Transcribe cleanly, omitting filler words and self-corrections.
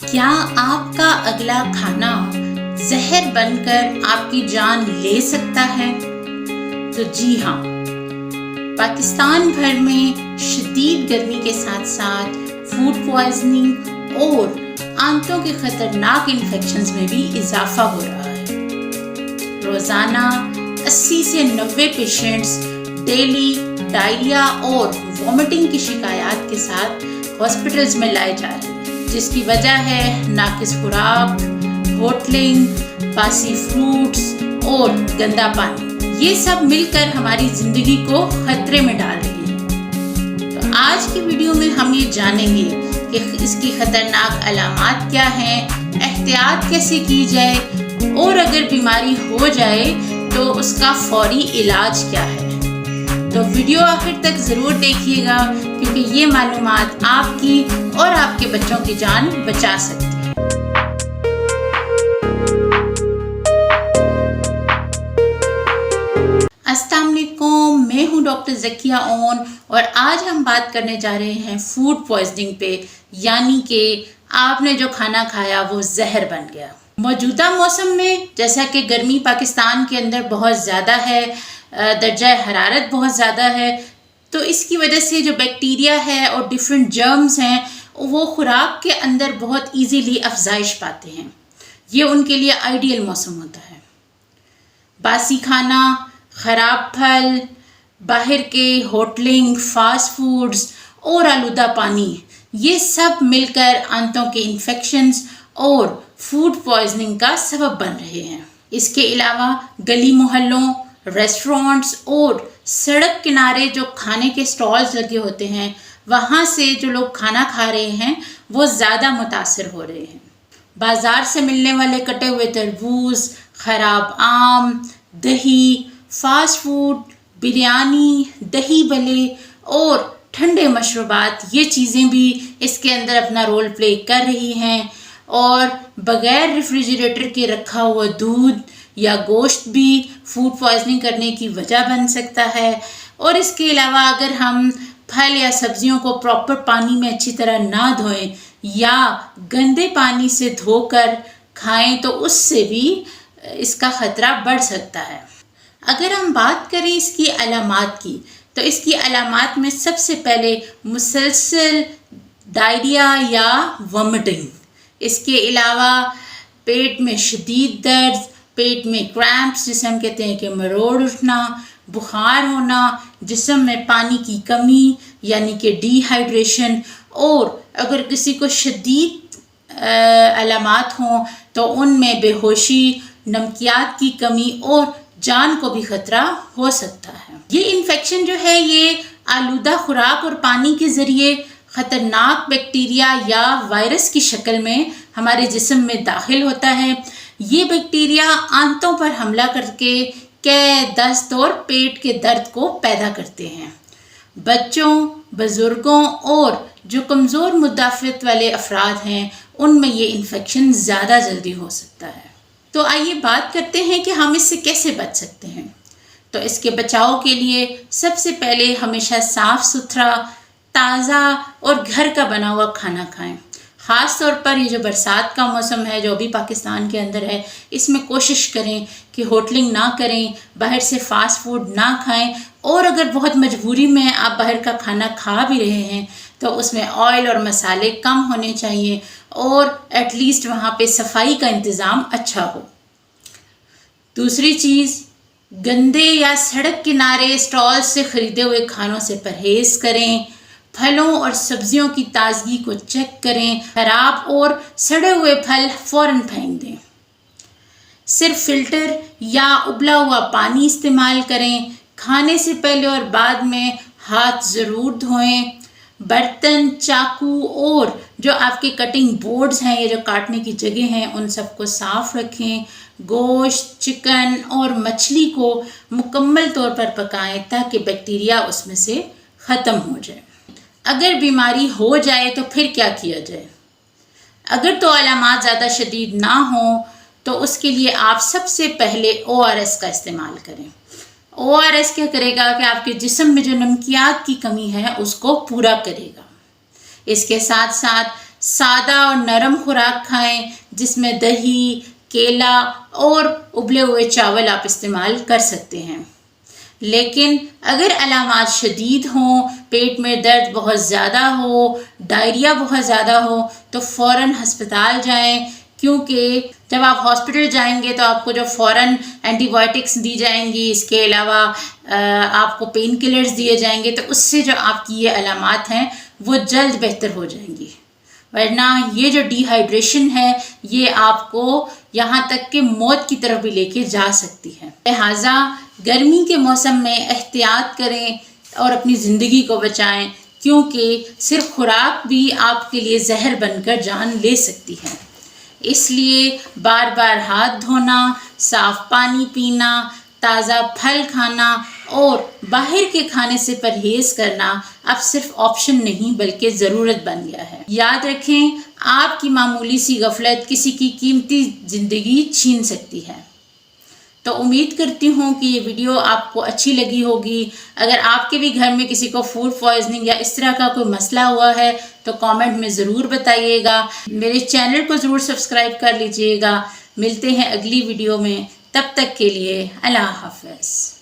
کیا آپ کا اگلا کھانا زہر بن کر آپ کی جان لے سکتا ہے؟ تو جی ہاں، پاکستان بھر میں شدید گرمی کے ساتھ ساتھ فوڈ پوائزننگ اور آنتوں کے خطرناک انفیکشنز میں بھی اضافہ ہو رہا ہے۔ روزانہ 80 سے 90 پیشنٹس ڈیلی ڈائریا اور وومٹنگ کی شکایات کے ساتھ ہاسپٹلز میں لائے جا رہے ہیں، جس کی وجہ ہے ناقص خوراک، ہوٹلنگ، باسی فروٹس اور گندا پانی۔ یہ سب مل کر ہماری زندگی کو خطرے میں ڈال رہی ہے۔ تو آج کی ویڈیو میں ہم یہ جانیں گے کہ اس کی خطرناک علامات کیا ہیں، احتیاط کیسے کی جائے، اور اگر بیماری ہو جائے تو اس کا فوری علاج کیا ہے۔ تو ویڈیو آخر تک ضرور دیکھیے گا، کیونکہ یہ معلومات آپ کی اور آپ کے بچوں کی جان بچا سکتی ہے۔ السلام علیکم، میں ہوں ڈاکٹر ذکیہ اون، اور آج ہم بات کرنے جا رہے ہیں فوڈ پوائزننگ پہ، یعنی کہ آپ نے جو کھانا کھایا وہ زہر بن گیا۔ موجودہ موسم میں جیسا کہ گرمی پاکستان کے اندر بہت زیادہ ہے، درجہ حرارت بہت زیادہ ہے، تو اس کی وجہ سے جو بیکٹیریا ہے اور ڈیفرنٹ جرمز ہیں وہ خوراک کے اندر بہت ایزیلی افزائش پاتے ہیں۔ یہ ان کے لیے آئیڈیل موسم ہوتا ہے۔ باسی کھانا، خراب پھل، باہر کے ہوٹلنگ، فاسٹ فوڈز اور آلودہ پانی، یہ سب مل کر آنتوں کے انفیکشنز اور فوڈ پوائزننگ کا سبب بن رہے ہیں۔ اس کے علاوہ گلی محلوں، ریسٹورانٹس اور سڑک کنارے جو کھانے کے سٹالز لگے ہوتے ہیں، وہاں سے جو لوگ کھانا کھا رہے ہیں وہ زیادہ متاثر ہو رہے ہیں۔ بازار سے ملنے والے کٹے ہوئے تربوز، خراب آم، دہی، فاسٹ فوڈ، بریانی، دہی بلے اور ٹھنڈے مشروبات، یہ چیزیں بھی اس کے اندر اپنا رول پلے کر رہی ہیں، اور بغیر ریفریجریٹر کے رکھا ہوا دودھ یا گوشت بھی فوڈ پوائزننگ کرنے کی وجہ بن سکتا ہے۔ اور اس کے علاوہ اگر ہم پھل یا سبزیوں کو پراپر پانی میں اچھی طرح نہ دھوئیں یا گندے پانی سے دھو کر کھائیں تو اس سے بھی اس کا خطرہ بڑھ سکتا ہے۔ اگر ہم بات کریں اس کی علامات کی، تو اس کی علامات میں سب سے پہلے مسلسل ڈائریا یا وومٹنگ، اس کے علاوہ پیٹ میں شدید درد، پیٹ میں کریمپس جسے ہم کہتے ہیں کہ مروڑ اٹھنا، بخار ہونا، جسم میں پانی کی کمی یعنی کہ ڈی ہائیڈریشن، اور اگر کسی کو شدید علامات ہوں تو ان میں بے ہوشی، نمکیات کی کمی اور جان کو بھی خطرہ ہو سکتا ہے۔ یہ انفیکشن جو ہے یہ آلودہ خوراک اور پانی کے ذریعے خطرناک بیکٹیریا یا وائرس کی شکل میں ہمارے جسم میں داخل ہوتا ہے۔ یہ بیکٹیریا آنتوں پر حملہ کر کے قے، دست اور پیٹ کے درد کو پیدا کرتے ہیں۔ بچوں، بزرگوں اور جو کمزور مدافعت والے افراد ہیں ان میں یہ انفیکشن زیادہ جلدی ہو سکتا ہے۔ تو آئیے بات کرتے ہیں کہ ہم اس سے کیسے بچ سکتے ہیں۔ تو اس کے بچاؤ کے لیے سب سے پہلے ہمیشہ صاف ستھرا، تازہ اور گھر کا بنا ہوا کھانا کھائیں۔ خاص طور پر یہ جو برسات کا موسم ہے جو بھی پاکستان کے اندر ہے، اس میں کوشش کریں کہ ہوٹلنگ نہ کریں، باہر سے فاسٹ فوڈ نہ کھائیں، اور اگر بہت مجبوری میں آپ باہر کا کھانا کھا بھی رہے ہیں تو اس میں آئل اور مسالے کم ہونے چاہیے، اور ایٹ لیسٹ وہاں پہ صفائی کا انتظام اچھا ہو۔ دوسری چیز، گندے یا سڑک کنارے سٹال سے خریدے ہوئے کھانوں سے پرہیز کریں۔ پھلوں اور سبزیوں کی تازگی کو چیک کریں۔ خراب اور سڑے ہوئے پھل فوراً پھینک دیں۔ صرف فلٹر یا ابلا ہوا پانی استعمال کریں۔ کھانے سے پہلے اور بعد میں ہاتھ ضرور دھوئیں۔ برتن، چاقو اور جو آپ کے کٹنگ بورڈز ہیں، یہ جو کاٹنے کی جگہ ہیں، ان سب کو صاف رکھیں۔ گوشت، چکن اور مچھلی کو مکمل طور پر پکائیں تاکہ بیکٹیریا اس میں سے ختم ہو جائے۔ اگر بیماری ہو جائے تو پھر کیا کیا جائے؟ اگر تو علامات زیادہ شدید نہ ہوں تو اس کے لیے آپ سب سے پہلے ORS کا استعمال کریں۔ ORS کیا کرے گا کہ آپ کے جسم میں جو نمکیات کی کمی ہے اس کو پورا کرے گا۔ اس کے ساتھ ساتھ سادہ اور نرم خوراک کھائیں جس میں دہی، کیلا اور ابلے ہوئے چاول آپ استعمال کر سکتے ہیں۔ لیکن اگر علامات شدید ہوں، پیٹ میں درد بہت زیادہ ہو، ڈائریا بہت زیادہ ہو تو فوراً ہسپتال جائیں، کیونکہ جب آپ ہاسپٹل جائیں گے تو آپ کو جو فوراً اینٹی بایوٹکس دی جائیں گی، اس کے علاوہ آپ کو پین کلرز دیے جائیں گے، تو اس سے جو آپ کی یہ علامات ہیں وہ جلد بہتر ہو جائیں گی، ورنہ یہ جو ڈی ہائیڈریشن ہے یہ آپ کو یہاں تک کہ موت کی طرف بھی لے کے جا سکتی ہے۔ لہٰذا گرمی کے موسم میں احتیاط کریں اور اپنی زندگی کو بچائیں، کیونکہ صرف خوراک بھی آپ کے لیے زہر بن کر جان لے سکتی ہے۔ اس لیے بار بار ہاتھ دھونا، صاف پانی پینا، تازہ پھل کھانا اور باہر کے کھانے سے پرہیز کرنا اب صرف آپشن نہیں بلکہ ضرورت بن گیا ہے۔ یاد رکھیں، آپ کی معمولی سی غفلت کسی کی قیمتی زندگی چھین سکتی ہے۔ تو امید کرتی ہوں کہ یہ ویڈیو آپ کو اچھی لگی ہوگی۔ اگر آپ کے بھی گھر میں کسی کو فوڈ پوائزننگ یا اس طرح کا کوئی مسئلہ ہوا ہے تو کامنٹ میں ضرور بتائیے گا۔ میرے چینل کو ضرور سبسکرائب کر لیجئے گا۔ ملتے ہیں اگلی ویڈیو میں، تب تک کے لیے اللہ حافظ۔